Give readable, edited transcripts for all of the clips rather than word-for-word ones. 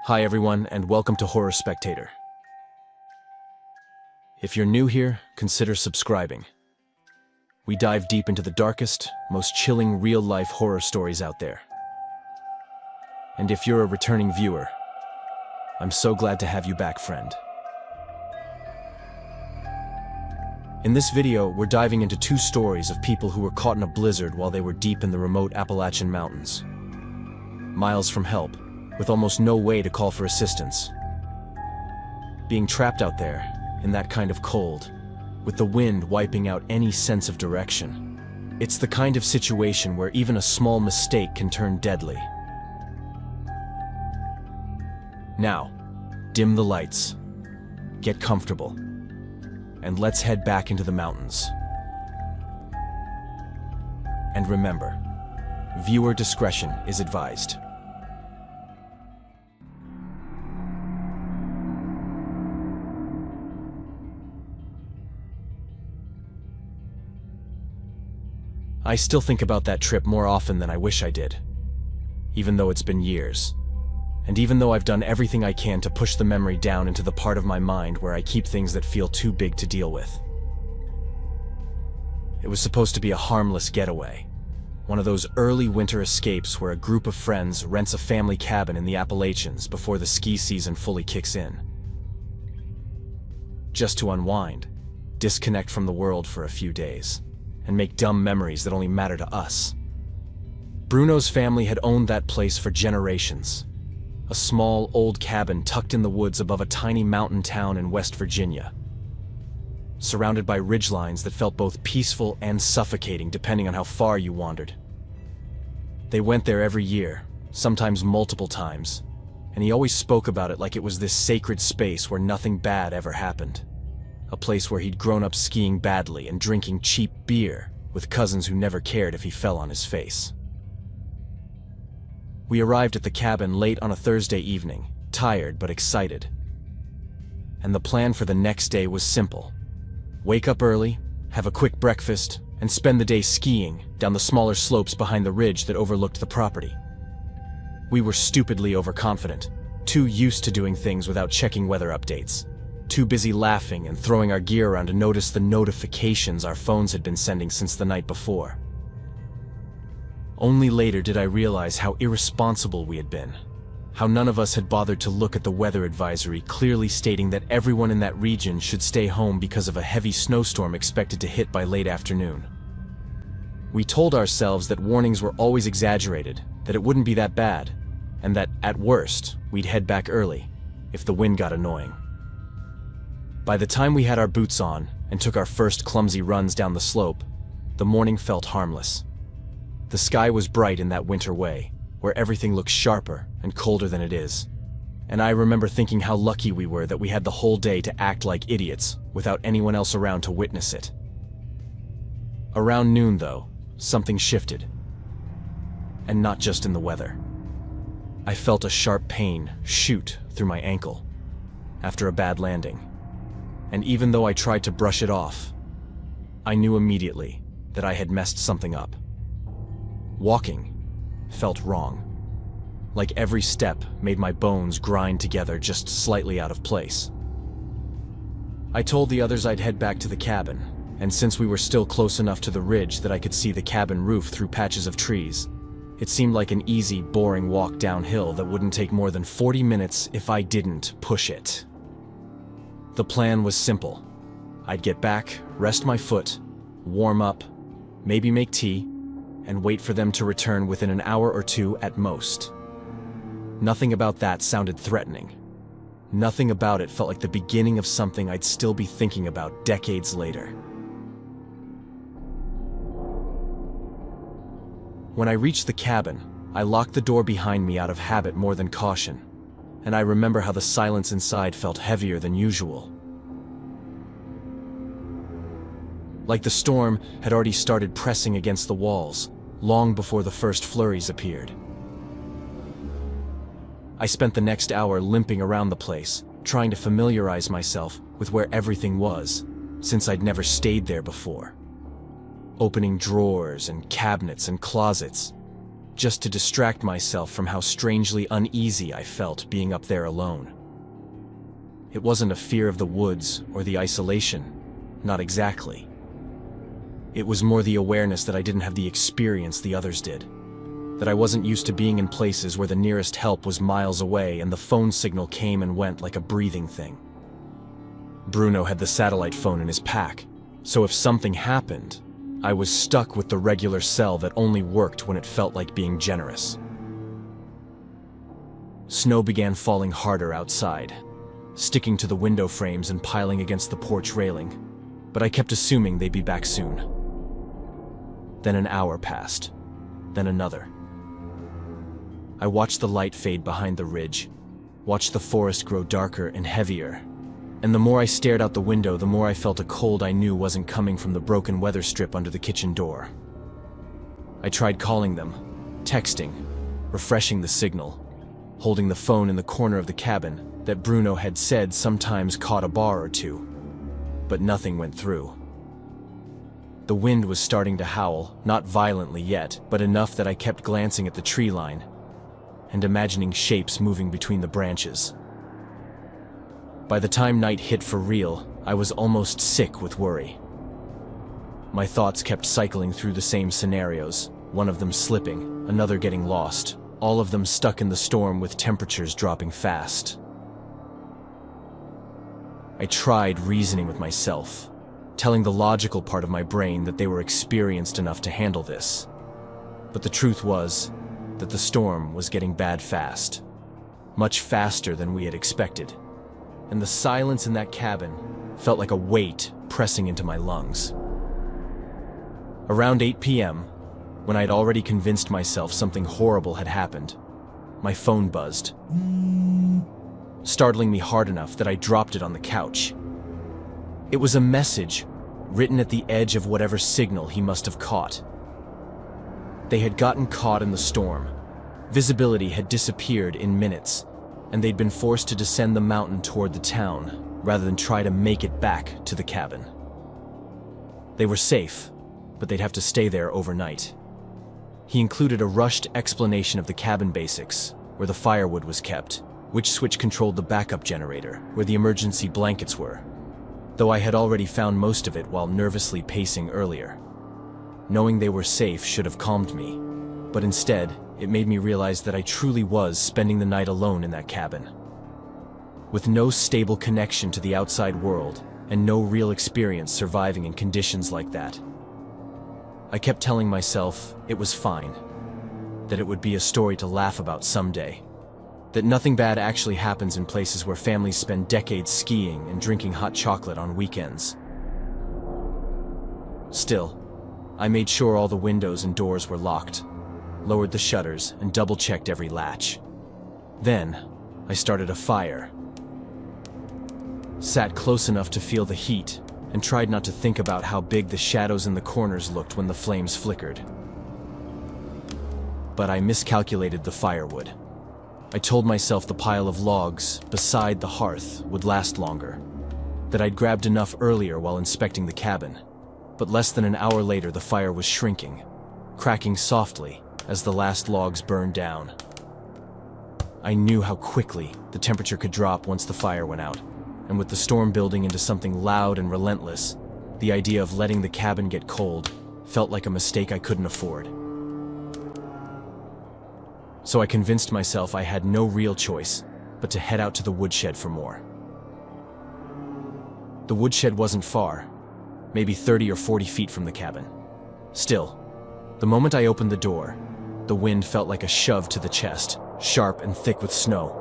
Hi everyone, and welcome to Horror Spectator. If you're new here, consider subscribing. We dive deep into the darkest, most chilling real-life horror stories out there. And if you're a returning viewer, I'm so glad to have you back, friend. In this video, we're diving into two stories of people who were caught in a blizzard while they were deep in the remote Appalachian mountains. Miles from help, with almost no way to call for assistance. Being trapped out there, in that kind of cold, with the wind wiping out any sense of direction. It's the kind of situation where even a small mistake can turn deadly. Now, dim the lights, get comfortable, and let's head back into the mountains. And remember, viewer discretion is advised. I still think about that trip more often than I wish I did, even though it's been years. And even though I've done everything I can to push the memory down into the part of my mind where I keep things that feel too big to deal with. It was supposed to be a harmless getaway, one of those early winter escapes where a group of friends rents a family cabin in the Appalachians before the ski season fully kicks in. Just to unwind, disconnect from the world for a few days, and make dumb memories that only matter to us. Bruno's family had owned that place for generations. A small, old cabin tucked in the woods above a tiny mountain town in West Virginia, surrounded by ridgelines that felt both peaceful and suffocating depending on how far you wandered. They went there every year, sometimes multiple times, and he always spoke about it like it was this sacred space where nothing bad ever happened. A place where he'd grown up skiing badly and drinking cheap beer with cousins who never cared if he fell on his face. We arrived at the cabin late on a Thursday evening, tired but excited. And the plan for the next day was simple. Wake up early, have a quick breakfast, and spend the day skiing down the smaller slopes behind the ridge that overlooked the property. We were stupidly overconfident, too used to doing things without checking weather updates. Too busy laughing and throwing our gear around to notice the notifications our phones had been sending since the night before. Only later did I realize how irresponsible we had been. How none of us had bothered to look at the weather advisory clearly stating that everyone in that region should stay home because of a heavy snowstorm expected to hit by late afternoon. We told ourselves that warnings were always exaggerated, that it wouldn't be that bad, and that, at worst, we'd head back early, if the wind got annoying. By the time we had our boots on and took our first clumsy runs down the slope, the morning felt harmless. The sky was bright in that winter way, where everything looks sharper and colder than it is. And I remember thinking how lucky we were that we had the whole day to act like idiots without anyone else around to witness it. Around noon, though, something shifted. And not just in the weather. I felt a sharp pain shoot through my ankle after a bad landing. And even though I tried to brush it off, I knew immediately that I had messed something up. Walking felt wrong. Like every step made my bones grind together just slightly out of place. I told the others I'd head back to the cabin, and since we were still close enough to the ridge that I could see the cabin roof through patches of trees, it seemed like an easy, boring walk downhill that wouldn't take more than 40 minutes if I didn't push it. The plan was simple. I'd get back, rest my foot, warm up, maybe make tea, and wait for them to return within an hour or two at most. Nothing about that sounded threatening. Nothing about it felt like the beginning of something I'd still be thinking about decades later. When I reached the cabin, I locked the door behind me out of habit more than caution. And I remember how the silence inside felt heavier than usual. Like the storm had already started pressing against the walls, long before the first flurries appeared. I spent the next hour limping around the place, trying to familiarize myself with where everything was, since I'd never stayed there before. Opening drawers and cabinets and closets, just to distract myself from how strangely uneasy I felt being up there alone. It wasn't a fear of the woods or the isolation, not exactly. It was more the awareness that I didn't have the experience the others did, that I wasn't used to being in places where the nearest help was miles away and the phone signal came and went like a breathing thing. Bruno had the satellite phone in his pack, so if something happened, I was stuck with the regular cell that only worked when it felt like being generous. Snow began falling harder outside, sticking to the window frames and piling against the porch railing, but I kept assuming they'd be back soon. Then an hour passed, then another. I watched the light fade behind the ridge, watched the forest grow darker and heavier, and the more I stared out the window, the more I felt a cold I knew wasn't coming from the broken weather strip under the kitchen door. I tried calling them, texting, refreshing the signal, holding the phone in the corner of the cabin that Bruno had said sometimes caught a bar or two, but nothing went through. The wind was starting to howl, not violently yet, but enough that I kept glancing at the tree line and imagining shapes moving between the branches. By the time night hit for real, I was almost sick with worry. My thoughts kept cycling through the same scenarios, one of them slipping, another getting lost, all of them stuck in the storm with temperatures dropping fast. I tried reasoning with myself, telling the logical part of my brain that they were experienced enough to handle this. But the truth was that the storm was getting bad fast, much faster than we had expected, and the silence in that cabin felt like a weight pressing into my lungs. Around 8 p.m., when I'd already convinced myself something horrible had happened, my phone buzzed, startling me hard enough that I dropped it on the couch. It was a message written at the edge of whatever signal he must have caught. They had gotten caught in the storm. Visibility had disappeared in minutes, and they'd been forced to descend the mountain toward the town rather than try to make it back to the cabin. They were safe, but they'd have to stay there overnight. He included a rushed explanation of the cabin basics, where the firewood was kept, which switch controlled the backup generator, where the emergency blankets were, though I had already found most of it while nervously pacing earlier. Knowing they were safe should have calmed me, but instead, it made me realize that I truly was spending the night alone in that cabin. With no stable connection to the outside world, and no real experience surviving in conditions like that. I kept telling myself it was fine, that it would be a story to laugh about someday, that nothing bad actually happens in places where families spend decades skiing and drinking hot chocolate on weekends. Still, I made sure all the windows and doors were locked, lowered the shutters, and double-checked every latch. Then, I started a fire, sat close enough to feel the heat, and tried not to think about how big the shadows in the corners looked when the flames flickered. But I miscalculated the firewood. I told myself the pile of logs beside the hearth would last longer, that I'd grabbed enough earlier while inspecting the cabin. But less than an hour later, the fire was shrinking, cracking softly as the last logs burned down. I knew how quickly the temperature could drop once the fire went out, and with the storm building into something loud and relentless, the idea of letting the cabin get cold felt like a mistake I couldn't afford. So I convinced myself I had no real choice but to head out to the woodshed for more. The woodshed wasn't far, maybe 30 or 40 feet from the cabin. Still, the moment I opened the door, the wind felt like a shove to the chest, sharp and thick with snow.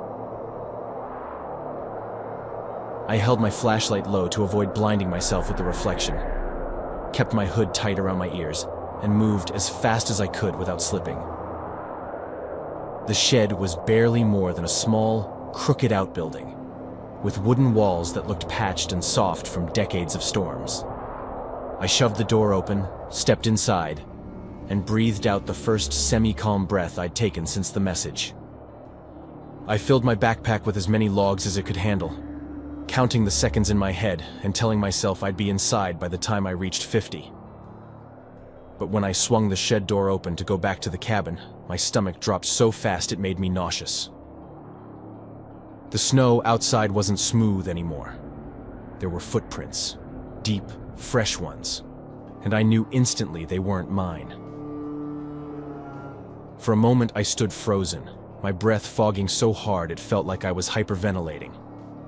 I held my flashlight low to avoid blinding myself with the reflection, kept my hood tight around my ears, and moved as fast as I could without slipping. The shed was barely more than a small, crooked outbuilding, with wooden walls that looked patched and soft from decades of storms. I shoved the door open, stepped inside, and breathed out the first semi-calm breath I'd taken since the message. I filled my backpack with as many logs as it could handle, counting the seconds in my head and telling myself I'd be inside by the time I reached 50. but when I swung the shed door open to go back to the cabin, my stomach dropped so fast it made me nauseous. The snow outside wasn't smooth anymore. There were footprints, deep, fresh ones, and I knew instantly they weren't mine. For a moment I stood frozen, my breath fogging so hard it felt like I was hyperventilating,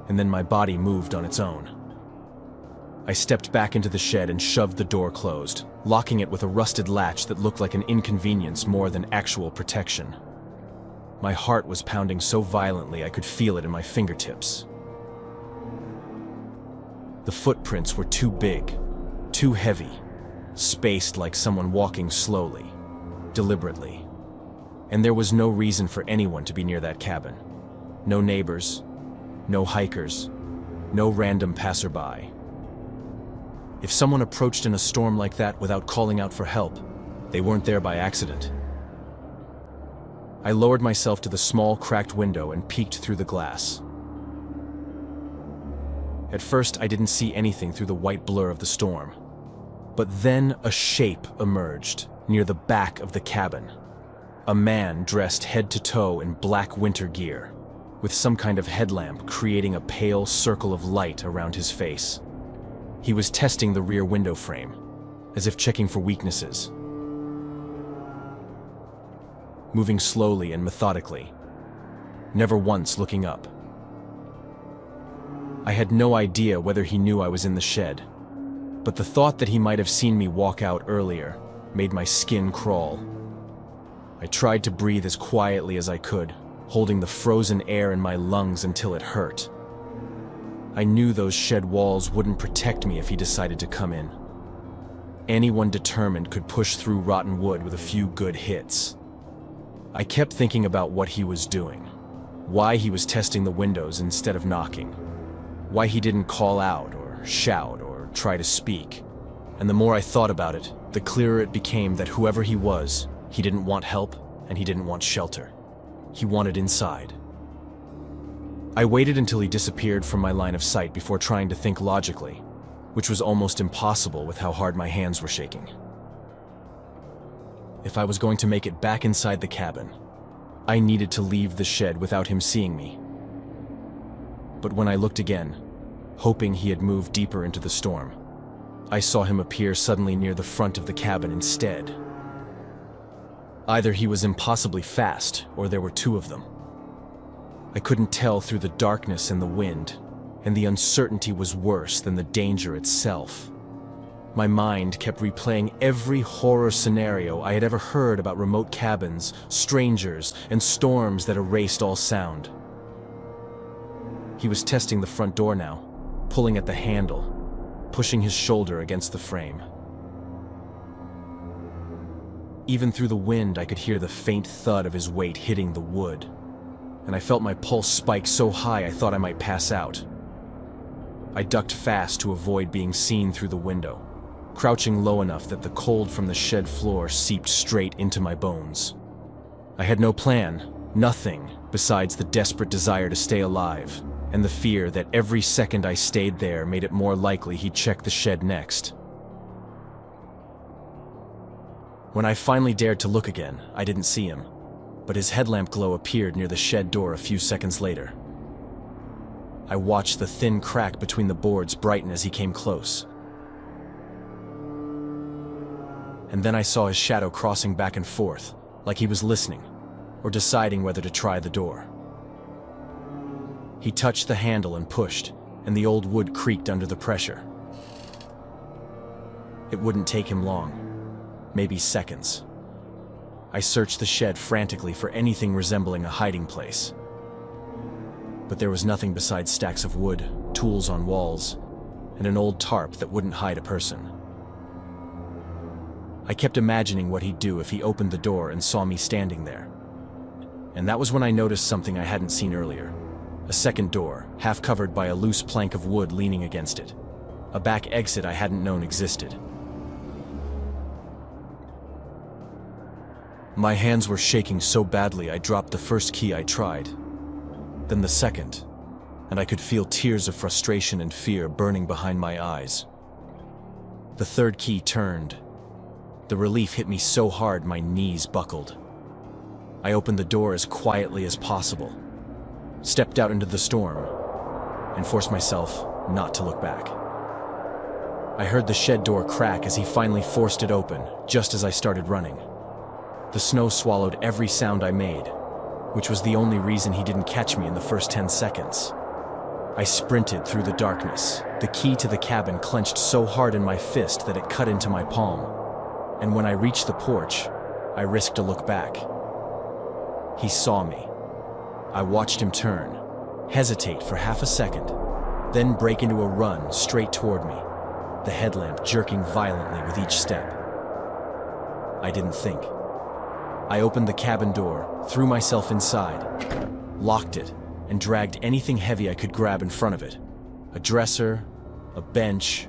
and then my body moved on its own. I stepped back into the shed and shoved the door closed, locking it with a rusted latch that looked like an inconvenience more than actual protection. My heart was pounding so violently I could feel it in my fingertips. The footprints were too big, too heavy, spaced like someone walking slowly, deliberately. And there was no reason for anyone to be near that cabin. No neighbors, no hikers, no random passerby. If someone approached in a storm like that without calling out for help, they weren't there by accident. I lowered myself to the small, cracked window and peeked through the glass. At first, I didn't see anything through the white blur of the storm. But then a shape emerged near the back of the cabin. A man dressed head to toe in black winter gear, with some kind of headlamp creating a pale circle of light around his face. He was testing the rear window frame, as if checking for weaknesses. Moving slowly and methodically, never once looking up. I had no idea whether he knew I was in the shed, but the thought that he might have seen me walk out earlier made my skin crawl. I tried to breathe as quietly as I could, holding the frozen air in my lungs until it hurt. I knew those shed walls wouldn't protect me if he decided to come in. Anyone determined could push through rotten wood with a few good hits. I kept thinking about what he was doing, why he was testing the windows instead of knocking, why he didn't call out or shout or try to speak. And the more I thought about it, the clearer it became that whoever he was, he didn't want help and he didn't want shelter. He wanted inside. I waited until he disappeared from my line of sight before trying to think logically, which was almost impossible with how hard my hands were shaking. If I was going to make it back inside the cabin, I needed to leave the shed without him seeing me. But when I looked again, hoping he had moved deeper into the storm, I saw him appear suddenly near the front of the cabin instead. Either he was impossibly fast, or there were two of them. I couldn't tell through the darkness and the wind, and the uncertainty was worse than the danger itself. My mind kept replaying every horror scenario I had ever heard about remote cabins, strangers, and storms that erased all sound. He was testing the front door now, pulling at the handle, pushing his shoulder against the frame. Even through the wind, I could hear the faint thud of his weight hitting the wood, and I felt my pulse spike so high I thought I might pass out. I ducked fast to avoid being seen through the window, crouching low enough that the cold from the shed floor seeped straight into my bones. I had no plan, nothing, besides the desperate desire to stay alive, and the fear that every second I stayed there made it more likely he'd check the shed next. When I finally dared to look again, I didn't see him, but his headlamp glow appeared near the shed door a few seconds later. I watched the thin crack between the boards brighten as he came close. And then I saw his shadow crossing back and forth, like he was listening, or deciding whether to try the door. He touched the handle and pushed, and the old wood creaked under the pressure. It wouldn't take him long, maybe seconds. I searched the shed frantically for anything resembling a hiding place. But there was nothing besides stacks of wood, tools on walls, and an old tarp that wouldn't hide a person. I kept imagining what he'd do if he opened the door and saw me standing there. And that was when I noticed something I hadn't seen earlier. A second door, half covered by a loose plank of wood leaning against it. A back exit I hadn't known existed. My hands were shaking so badly I dropped the first key I tried, then the second, and I could feel tears of frustration and fear burning behind my eyes. The third key turned, The relief hit me so hard my knees buckled. I opened the door as quietly as possible, stepped out into the storm, and forced myself not to look back. I heard the shed door crack as he finally forced it open, just as I started running. The snow swallowed every sound I made, which was the only reason he didn't catch me in the first 10 seconds. I sprinted through the darkness, the key to the cabin clenched so hard in my fist that it cut into my palm. And when I reached the porch, I risked a look back. He saw me. I watched him turn, hesitate for half a second, then break into a run straight toward me, the headlamp jerking violently with each step. I didn't think. I opened the cabin door, threw myself inside, locked it, and dragged anything heavy I could grab in front of it. A dresser, a bench,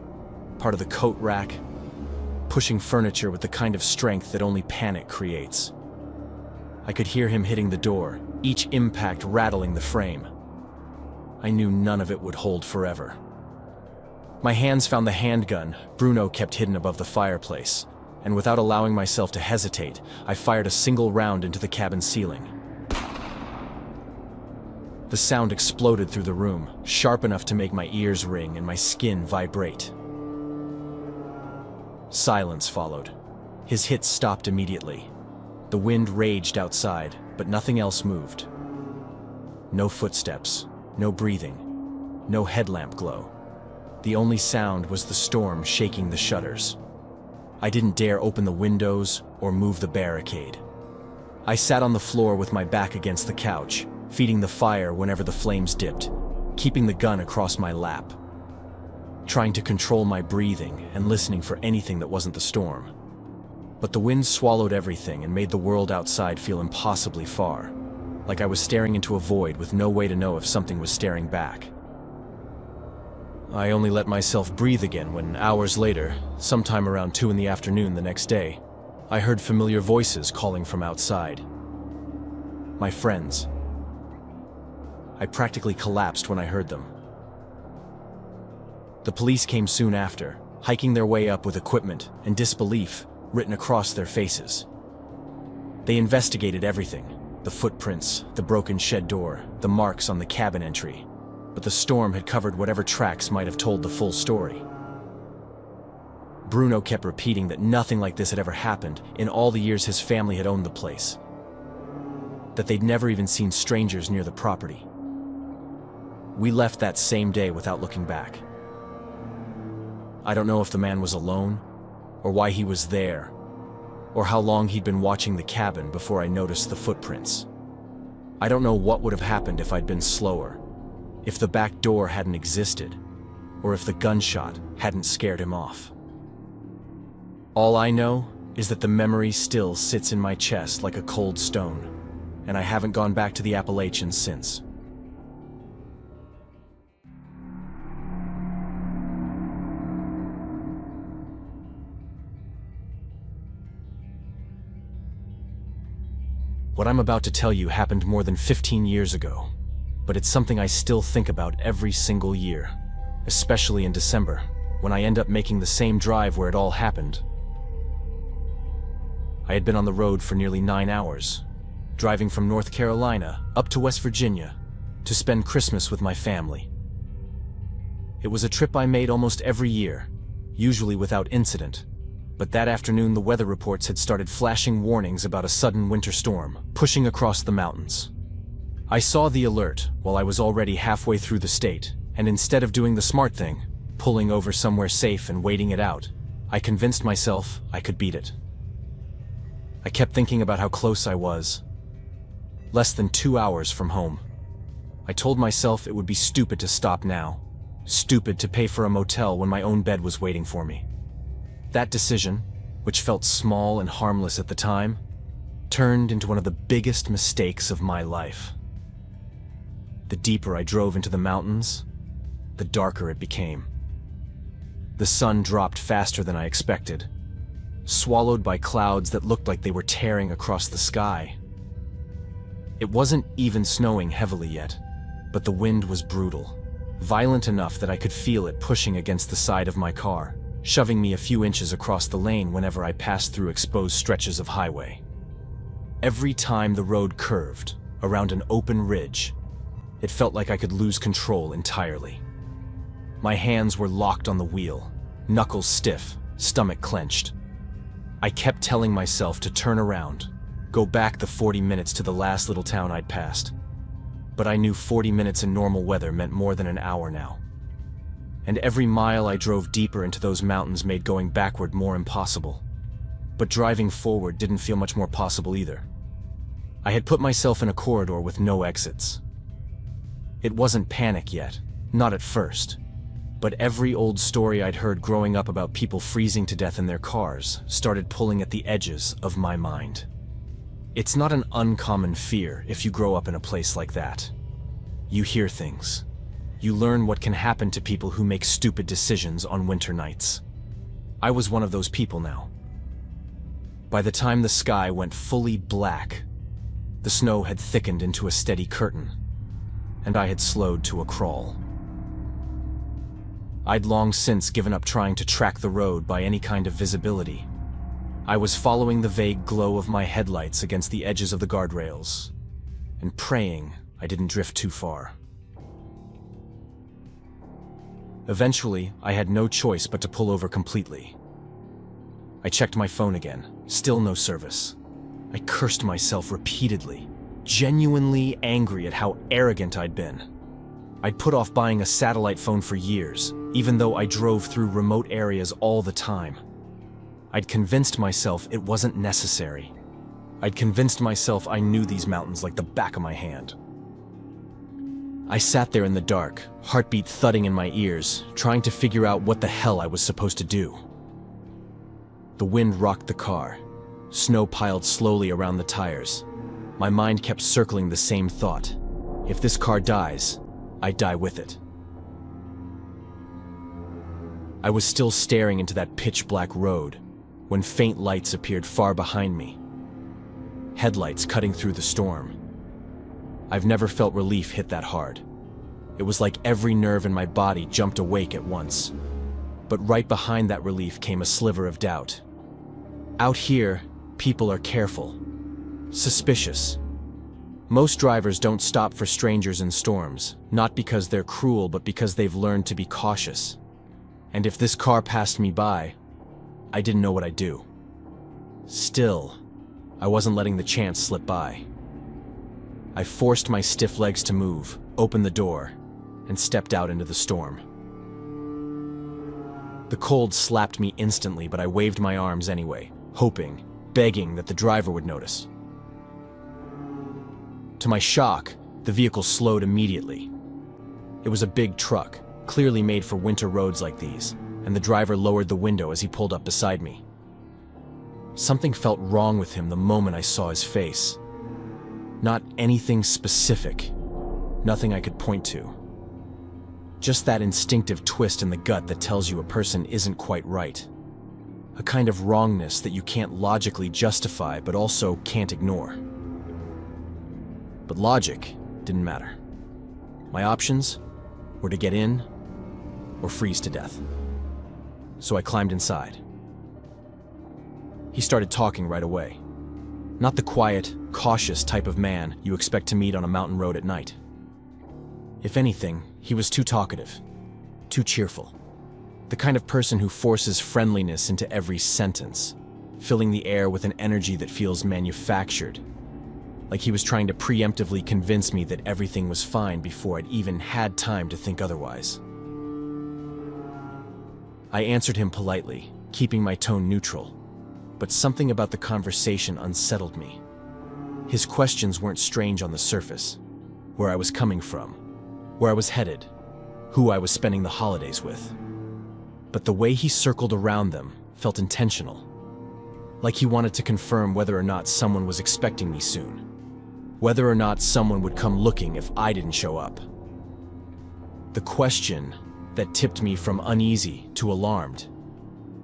part of the coat rack, pushing furniture with the kind of strength that only panic creates. I could hear him hitting the door, each impact rattling the frame. I knew none of it would hold forever. My hands found the handgun Bruno kept hidden above the fireplace, and without allowing myself to hesitate, I fired a single round into the cabin ceiling. The sound exploded through the room, sharp enough to make my ears ring and my skin vibrate. Silence followed. His hits stopped immediately. The wind raged outside, but nothing else moved. No footsteps, no breathing, no headlamp glow. The only sound was the storm shaking the shutters. I didn't dare open the windows or move the barricade. I sat on the floor with my back against the couch, feeding the fire whenever the flames dipped, keeping the gun across my lap, trying to control my breathing and listening for anything that wasn't the storm. But the wind swallowed everything and made the world outside feel impossibly far, like I was staring into a void with no way to know if something was staring back. I only let myself breathe again when, hours later, sometime around 2 in the afternoon the next day, I heard familiar voices calling from outside. My friends. I practically collapsed when I heard them. The police came soon after, hiking their way up with equipment and disbelief written across their faces. They investigated everything, the footprints, the broken shed door, the marks on the cabin entry, but the storm had covered whatever tracks might have told the full story. Bruno kept repeating that nothing like this had ever happened in all the years his family had owned the place, that they'd never even seen strangers near the property. We left that same day without looking back. I don't know if the man was alone, or why he was there, or how long he'd been watching the cabin before I noticed the footprints. I don't know what would have happened if I'd been slower, if the back door hadn't existed, or if the gunshot hadn't scared him off. All I know is that the memory still sits in my chest like a cold stone, and I haven't gone back to the Appalachians since. What I'm about to tell you happened more than 15 years ago, but it's something I still think about every single year, especially in December, when I end up making the same drive where it all happened. I had been on the road for nearly 9 hours, driving from North Carolina up to West Virginia to spend Christmas with my family. It was a trip I made almost every year, usually without incident, but that afternoon the weather reports had started flashing warnings about a sudden winter storm pushing across the mountains. I saw the alert while I was already halfway through the state, and instead of doing the smart thing, pulling over somewhere safe and waiting it out, I convinced myself I could beat it. I kept thinking about how close I was. Less than 2 hours from home. I told myself it would be stupid to stop now, stupid to pay for a motel when my own bed was waiting for me. That decision, which felt small and harmless at the time, turned into one of the biggest mistakes of my life. The deeper I drove into the mountains, the darker it became. The sun dropped faster than I expected, swallowed by clouds that looked like they were tearing across the sky. It wasn't even snowing heavily yet, but the wind was brutal, violent enough that I could feel it pushing against the side of my car, shoving me a few inches across the lane whenever I passed through exposed stretches of highway. Every time the road curved around an open ridge, it felt like I could lose control entirely. My hands were locked on the wheel, knuckles stiff, stomach clenched. I kept telling myself to turn around, go back the 40 minutes to the last little town I'd passed. But I knew 40 minutes in normal weather meant more than an hour now. And every mile I drove deeper into those mountains made going backward more impossible. But driving forward didn't feel much more possible either. I had put myself in a corridor with no exits. It wasn't panic yet, not at first. But every old story I'd heard growing up about people freezing to death in their cars started pulling at the edges of my mind. It's not an uncommon fear if you grow up in a place like that. You hear things. You learn what can happen to people who make stupid decisions on winter nights. I was one of those people now. By the time the sky went fully black, the snow had thickened into a steady curtain, and I had slowed to a crawl. I'd long since given up trying to track the road by any kind of visibility. I was following the vague glow of my headlights against the edges of the guardrails, and praying I didn't drift too far. Eventually, I had no choice but to pull over completely. I checked my phone again, still no service. I cursed myself repeatedly, genuinely angry at how arrogant I'd been. I'd put off buying a satellite phone for years, even though I drove through remote areas all the time. I'd convinced myself it wasn't necessary. I'd convinced myself I knew these mountains like the back of my hand. I sat there in the dark, heartbeat thudding in my ears, trying to figure out what the hell I was supposed to do. The wind rocked the car. Snow piled slowly around the tires. My mind kept circling the same thought. If this car dies, I die with it. I was still staring into that pitch-black road when faint lights appeared far behind me. Headlights cutting through the storm. I've never felt relief hit that hard. It was like every nerve in my body jumped awake at once. But right behind that relief came a sliver of doubt. Out here, people are careful, suspicious. Most drivers don't stop for strangers in storms, not because they're cruel, but because they've learned to be cautious. And if this car passed me by, I didn't know what I'd do. Still, I wasn't letting the chance slip by. I forced my stiff legs to move, opened the door, and stepped out into the storm. The cold slapped me instantly, but I waved my arms anyway, hoping, begging that the driver would notice. To my shock, the vehicle slowed immediately. It was a big truck, clearly made for winter roads like these, and the driver lowered the window as he pulled up beside me. Something felt wrong with him the moment I saw his face. Not anything specific, nothing I could point to. Just that instinctive twist in the gut that tells you a person isn't quite right. A kind of wrongness that you can't logically justify but also can't ignore. But logic didn't matter. My options were to get in or freeze to death. So I climbed inside. He started talking right away. Not the quiet, cautious type of man you expect to meet on a mountain road at night. If anything, he was too talkative, too cheerful. The kind of person who forces friendliness into every sentence, filling the air with an energy that feels manufactured, like he was trying to preemptively convince me that everything was fine before I'd even had time to think otherwise. I answered him politely, keeping my tone neutral, but something about the conversation unsettled me. His questions weren't strange on the surface. Where I was coming from, where I was headed, who I was spending the holidays with. But the way he circled around them felt intentional, like he wanted to confirm whether or not someone was expecting me soon, whether or not someone would come looking if I didn't show up. The question that tipped me from uneasy to alarmed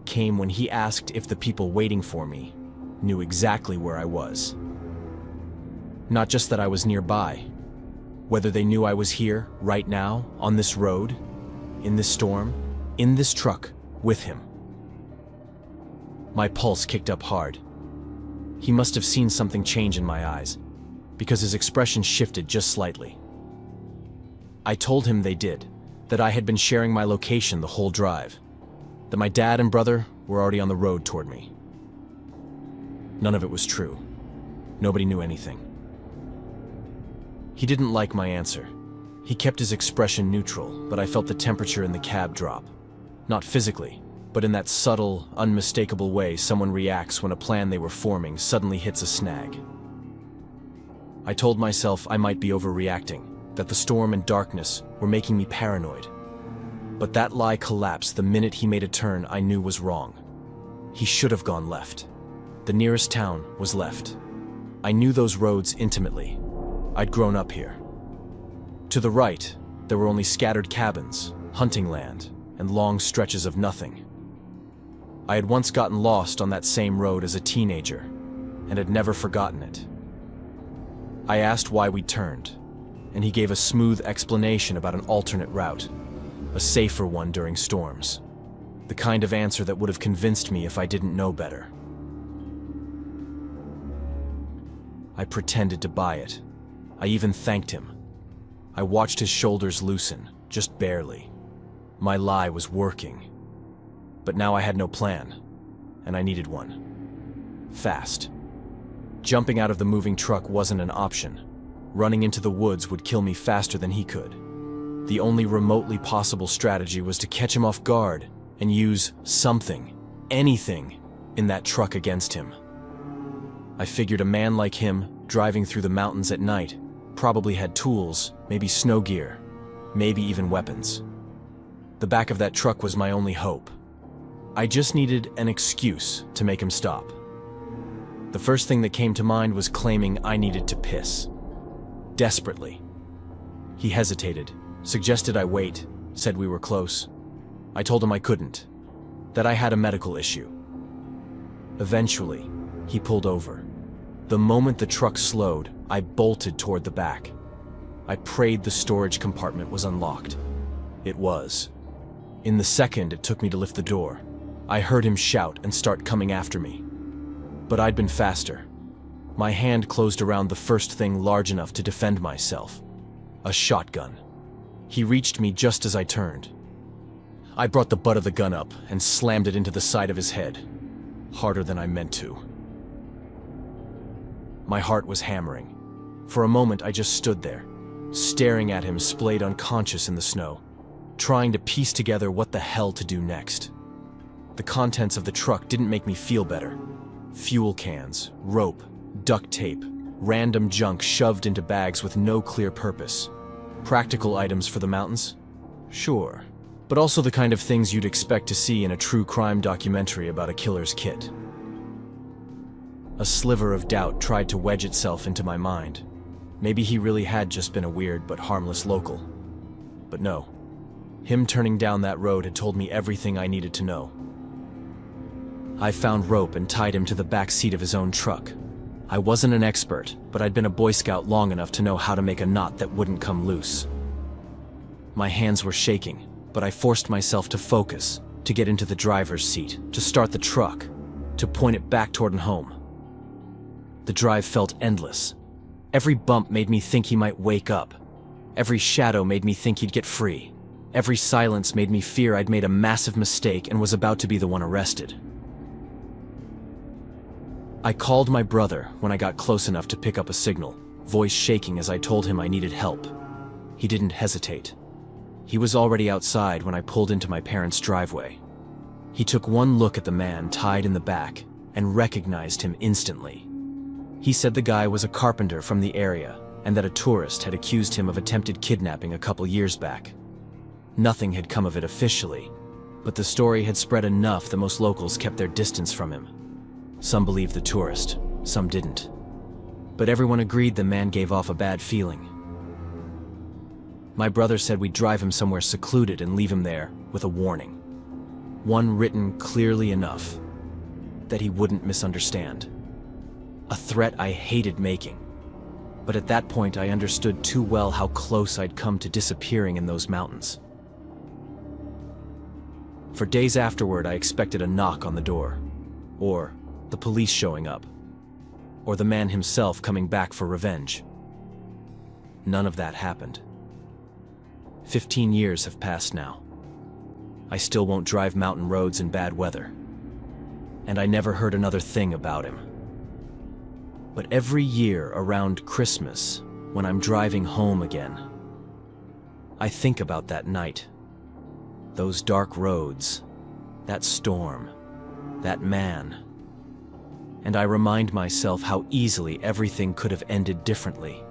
came when he asked if the people waiting for me knew exactly where I was. Not just that I was nearby, whether they knew I was here, right now, on this road, in this storm, in this truck, with him. My pulse kicked up hard. He must have seen something change in my eyes, because his expression shifted just slightly. I told him they did, that I had been sharing my location the whole drive, that my dad and brother were already on the road toward me. None of it was true. Nobody knew anything. He didn't like my answer. He kept his expression neutral, but I felt the temperature in the cab drop. Not physically, but in that subtle, unmistakable way someone reacts when a plan they were forming suddenly hits a snag. I told myself I might be overreacting, that the storm and darkness were making me paranoid. But that lie collapsed the minute he made a turn I knew was wrong. He should have gone left. The nearest town was left. I knew those roads intimately. I'd grown up here. To the right, there were only scattered cabins, hunting land, and long stretches of nothing. I had once gotten lost on that same road as a teenager, and had never forgotten it. I asked why we'd turned, and he gave a smooth explanation about an alternate route, a safer one during storms. The kind of answer that would have convinced me if I didn't know better. I pretended to buy it. I even thanked him. I watched his shoulders loosen, just barely. My lie was working. But now I had no plan, and I needed one. Fast. Jumping out of the moving truck wasn't an option. Running into the woods would kill me faster than he could. The only remotely possible strategy was to catch him off guard and use something, anything, in that truck against him. I figured a man like him, driving through the mountains at night, probably had tools, maybe snow gear, maybe even weapons. The back of that truck was my only hope. I just needed an excuse to make him stop. The first thing that came to mind was claiming I needed to piss. Desperately. He hesitated, suggested I wait, said we were close. I told him I couldn't, that I had a medical issue. Eventually, he pulled over. The moment the truck slowed, I bolted toward the back. I prayed the storage compartment was unlocked. It was. In the second it took me to lift the door, I heard him shout and start coming after me. But I'd been faster. My hand closed around the first thing large enough to defend myself. A shotgun. He reached me just as I turned. I brought the butt of the gun up and slammed it into the side of his head. Harder than I meant to. My heart was hammering. For a moment I just stood there, staring at him splayed unconscious in the snow, trying to piece together what the hell to do next. The contents of the truck didn't make me feel better. Fuel cans, rope, duct tape, random junk shoved into bags with no clear purpose. Practical items for the mountains? Sure. But also the kind of things you'd expect to see in a true crime documentary about a killer's kit. A sliver of doubt tried to wedge itself into my mind. Maybe he really had just been a weird but harmless local. But no. Him turning down that road had told me everything I needed to know. I found rope and tied him to the back seat of his own truck. I wasn't an expert, but I'd been a Boy Scout long enough to know how to make a knot that wouldn't come loose. My hands were shaking, but I forced myself to focus, to get into the driver's seat, to start the truck, to point it back toward home. The drive felt endless. Every bump made me think he might wake up. Every shadow made me think he'd get free. Every silence made me fear I'd made a massive mistake and was about to be the one arrested. I called my brother when I got close enough to pick up a signal, voice shaking as I told him I needed help. He didn't hesitate. He was already outside when I pulled into my parents' driveway. He took one look at the man tied in the back and recognized him instantly. He said the guy was a carpenter from the area and that a tourist had accused him of attempted kidnapping a couple years back. Nothing had come of it officially, but the story had spread enough that most locals kept their distance from him. Some believed the tourist, some didn't. But everyone agreed the man gave off a bad feeling. My brother said we'd drive him somewhere secluded and leave him there with a warning. One written clearly enough that he wouldn't misunderstand. A threat I hated making. But at that point I understood too well how close I'd come to disappearing in those mountains. For days afterward I expected a knock on the door. or the police showing up, or the man himself coming back for revenge. None of that happened. 15 years have passed now. I still won't drive mountain roads in bad weather. And I never heard another thing about him. But every year around Christmas, when I'm driving home again, I think about that night, those dark roads, that storm, that man. And I remind myself how easily everything could have ended differently.